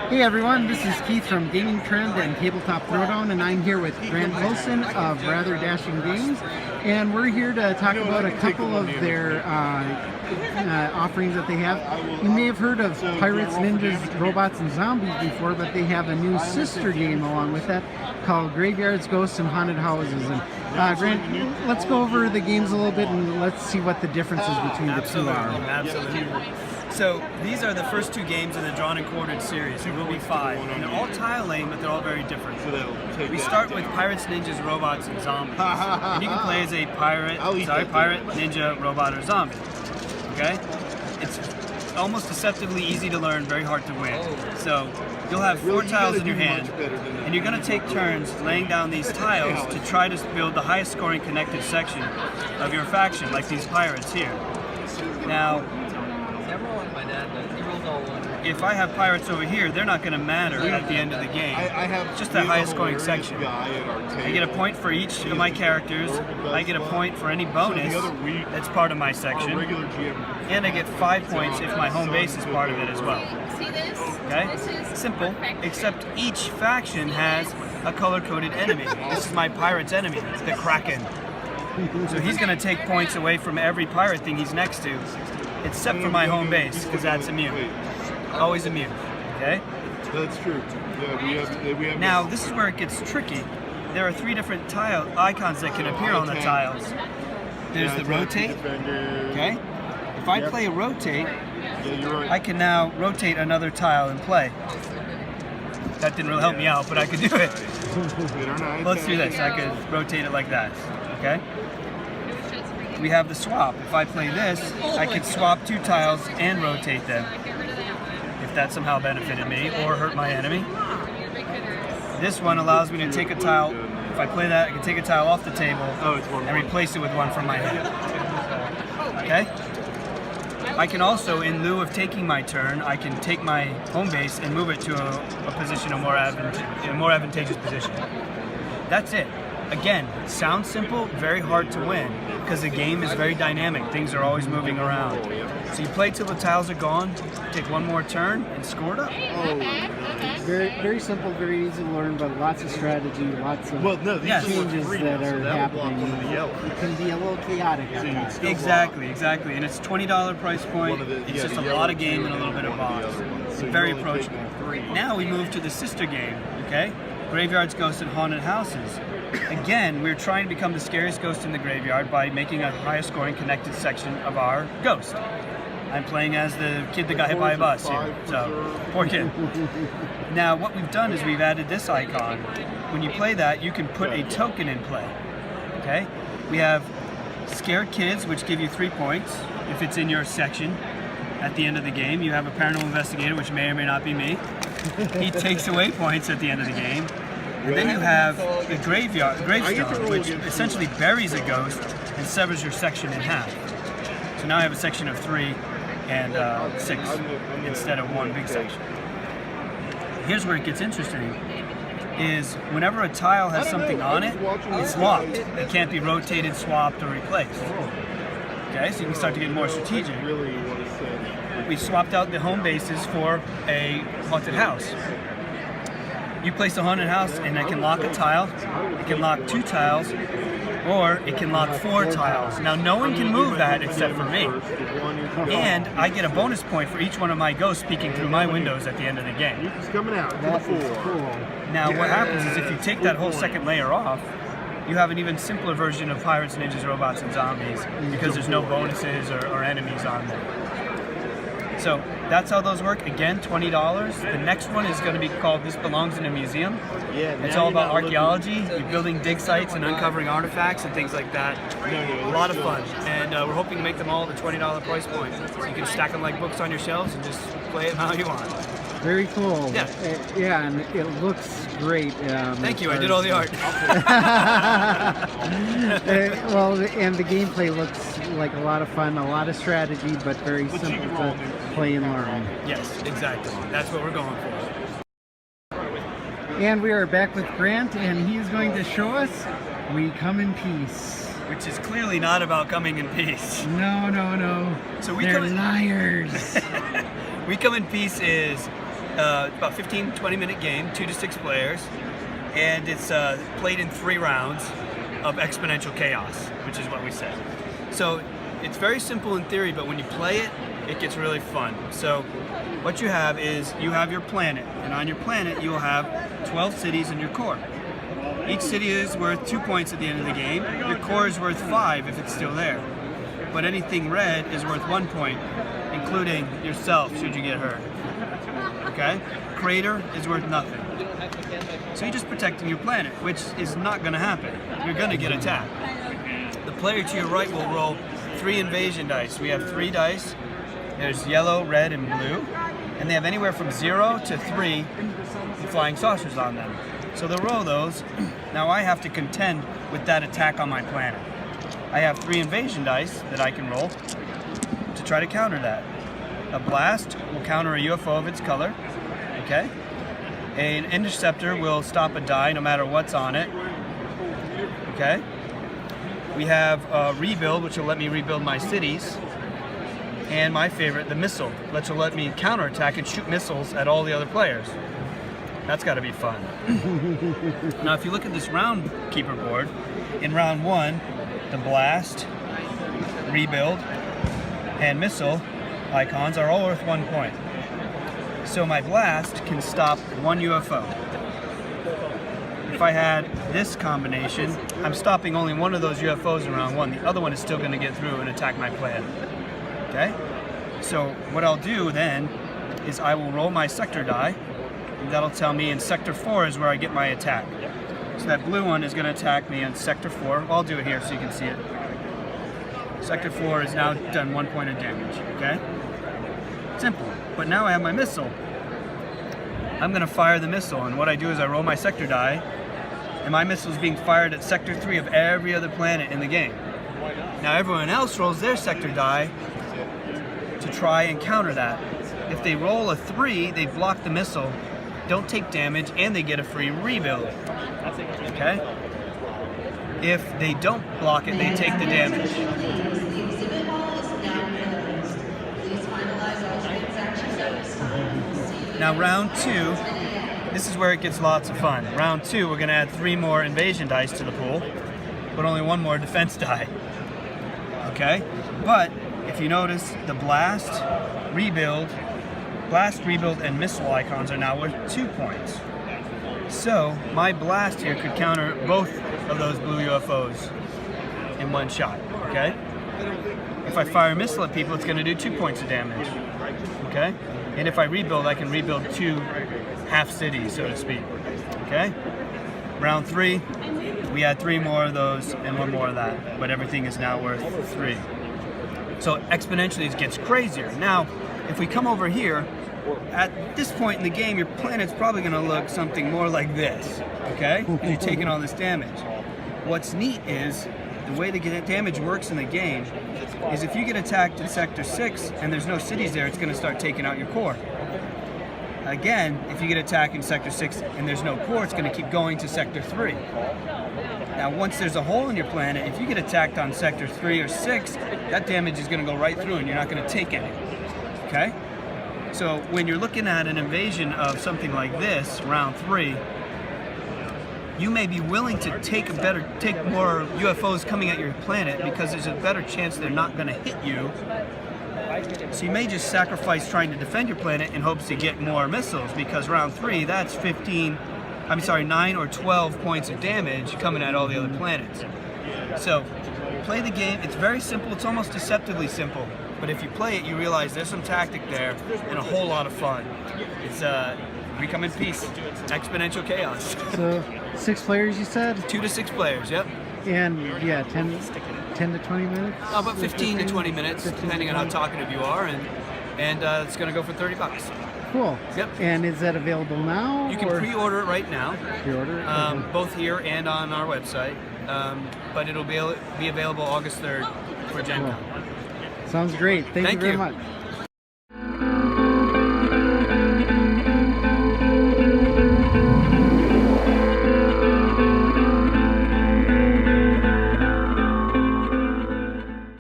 Hey everyone, this is Keith from Gaming Trend and Tabletop Throwdown, and I'm here with Grant Wilson of Rather Dashing Games, and we're here to talk about a couple of their offerings that they have. You may have heard of Pirates, Ninjas, Robots, and Zombies before, but they have a new sister game along with that called Graveyards, Ghosts, and Haunted Houses. And Grant, let's go over the games a little bit and let's see what the differences between the two are. Absolutely. So these are the first two games in the Drawn and Quartered series. There will be 5, and they're all tile lane, but they're all very different. We start with Pirates, Ninjas, Robots, and Zombies. And you can play as a pirate, ninja, robot, or zombie. Okay? It's almost deceptively easy to learn, very hard to win. So you'll have 4 tiles in your hand, and you're going to take turns laying down these tiles to try to build the highest scoring connected section of your faction, like these pirates here. Now, if I have pirates over here, they're not going to matter at the end of the game. It's just the highest scoring section. I get a point for each of my characters. I get a point for any bonus that's part of my section. And I get 5 points if my home base is part of it as well. Okay? Simple, except each faction has a color-coded enemy. This is my pirate's enemy, the Kraken. So he's going to take points away from every pirate thing he's next to, except for my home base, because that's immune. Always immune, okay? That's true. Yeah, we have now, this is where it gets tricky. There are 3 different tile icons that can appear on the tiles. There's the rotate, okay? If I play a rotate, I can now rotate another tile and play. That didn't really help me out, but I could do it. Let's do this. I could rotate it like that, okay? We have the swap. If I play this, I can swap 2 tiles and rotate them. If that somehow benefited me or hurt my enemy. This one allows me to take a tile. If I play that, I can take a tile off the table and replace it with one from my hand. Okay? I can also, in lieu of taking my turn, I can take my home base and move it to a position, a more advantageous position. That's it. Again, sounds simple, very hard to win, because the game is very dynamic. Things are always moving around. So you play till the tiles are gone, take one more turn, and score it up. Very, very simple, very easy to learn, but lots of strategy, lots of changes that are happening. It can be a little chaotic at times. Exactly. And it's $20 price point. It's just a lot of game and a little bit of box. It's very approachable. Now we move to the sister game, okay? Graveyards, Ghosts, and Haunted Houses. Again, we're trying to become the scariest ghost in the graveyard by making a highest scoring connected section of our ghost. I'm playing as the kid that got hit by a bus here, so poor kid. Now what we've done is we've added this icon. When you play that, you can put a token in play, okay? We have Scared Kids, which give you 3 points if it's in your section. At the end of the game, you have a Paranormal Investigator, which may or may not be me. He takes away points at the end of the game. And then you have the gravestone, which essentially buries a ghost and severs your section in half. So now I have a section of 3 and 6 instead of 1 big section. Here's where it gets interesting, is whenever a tile has something on it, it's locked. It can't be rotated, swapped, or replaced. Okay, so you can start to get more strategic. We swapped out the home bases for a haunted house. You place a haunted house and it can lock a tile, it can lock 2 tiles, or it can lock 4 tiles. Now no one can move that except for me. And I get a bonus point for each one of my ghosts peeking through my windows at the end of the game. It's coming out to the 4. Cool. Now what happens is if you take that whole second layer off, you have an even simpler version of Pirates, Ninjas, Robots, and Zombies because there's no bonuses or enemies on there. So that's how those work. Again, $20. The next one is going to be called This Belongs in a Museum. It's all about archaeology. You're building dig sites and uncovering artifacts and things like that. A lot of fun. And we're hoping to make them all the $20 price point. So you can stack them like books on your shelves and just play it how you want. Very cool. Yeah. Yeah, and it looks great. Thank you. I did all the art. Well, and the gameplay looks like a lot of fun, a lot of strategy, but very simple to play and learn. Yes, exactly. That's what we're going for. And we are back with Grant, and he's going to show us We Come in Peace. Which is clearly not about coming in peace. No. So They're liars. We Come in Peace is about 15-20 minute game, 2 to 6 players, and it's played in 3 rounds of exponential chaos, which is what we say. So it's very simple in theory, but when you play it, it gets really fun. So what you have is you have your planet, and on your planet you will have 12 cities in your core. Each city is worth 2 points at the end of the game. Your core is worth 5 if it's still there. But anything red is worth 1 point, including yourself should you get hurt. Okay? Crater is worth nothing. So you're just protecting your planet, which is not going to happen. You're going to get attacked. The player to your right will roll 3 invasion dice. We have 3 dice. There's yellow, red, and blue. And they have anywhere from 0 to 3 flying saucers on them. So they'll roll those. Now I have to contend with that attack on my planet. I have 3 invasion dice that I can roll to try to counter that. A blast will counter a UFO of its color. Okay? An interceptor will stop a die no matter what's on it. Okay? We have a rebuild, which will let me rebuild my cities. And my favorite, the missile, which will let me counterattack and shoot missiles at all the other players. That's got to be fun. Now, if you look at this round keeper board, in round 1, the blast, rebuild, and missile icons are all worth 1 point. So my blast can stop 1 UFO. If I had this combination, I'm stopping only 1 of those UFOs in round 1. The other one is still going to get through and attack my planet. Okay? So what I'll do then is I will roll my sector die. And that'll tell me in sector 4 is where I get my attack. So that blue one is going to attack me in sector 4. I'll do it here so you can see it. Sector 4 is now done 1 point of damage. Okay? Simple. But now I have my missile. I'm going to fire the missile, and what I do is I roll my sector die, and my missile is being fired at sector 3 of every other planet in the game. Now everyone else rolls their sector die to try and counter that. If they roll a 3, they block the missile, don't take damage, and they get a free rebuild. Okay? If they don't block it, they take the damage. Now round 2, this is where it gets lots of fun. Round 2, we're going to add 3 more invasion dice to the pool, but only 1 more defense die. Okay? But if you notice, the blast, rebuild, and missile icons are now worth 2 points. So my blast here could counter both of those blue UFOs in 1 shot. Okay? If I fire a missile at people, it's going to do 2 points of damage. Okay? And if I rebuild, I can rebuild 2 half cities, so to speak. Okay? Round 3, we add 3 more of those and 1 more of that, but everything is now worth 3. So exponentially it gets crazier. Now, if we come over here, at this point in the game, your planet's probably going to look something more like this. Okay? Because you're taking all this damage. What's neat is the way the damage works in the game is if you get attacked in Sector 6 and there's no cities there, it's going to start taking out your core. Again, if you get attacked in Sector 6 and there's no core, it's going to keep going to Sector 3. Now, once there's a hole in your planet, if you get attacked on Sector 3 or 6, that damage is going to go right through and you're not going to take any. Okay? So when you're looking at an invasion of something like this, round 3, you may be willing to take more UFOs coming at your planet because there's a better chance they're not going to hit you. So you may just sacrifice trying to defend your planet in hopes to get more missiles, because round 3, that's 9 or 12 points of damage coming at all the other planets. So play the game. It's very simple. It's almost deceptively simple. But if you play it, you realize there's some tactic there and a whole lot of fun. It's we come in peace. Exponential chaos. So 6 players, you said? 2 to 6 players, yep. And yeah, 10 to 20 minutes? About 15 to 20 minutes, depending on how talkative you are, and it's going to go for $30. Cool. Yep. And is that available now? You can pre-order it right now. Pre-order it? Okay. Both here and on our website. But it'll be available August 3rd for Gen Con. Sounds great. Thank you very you. much.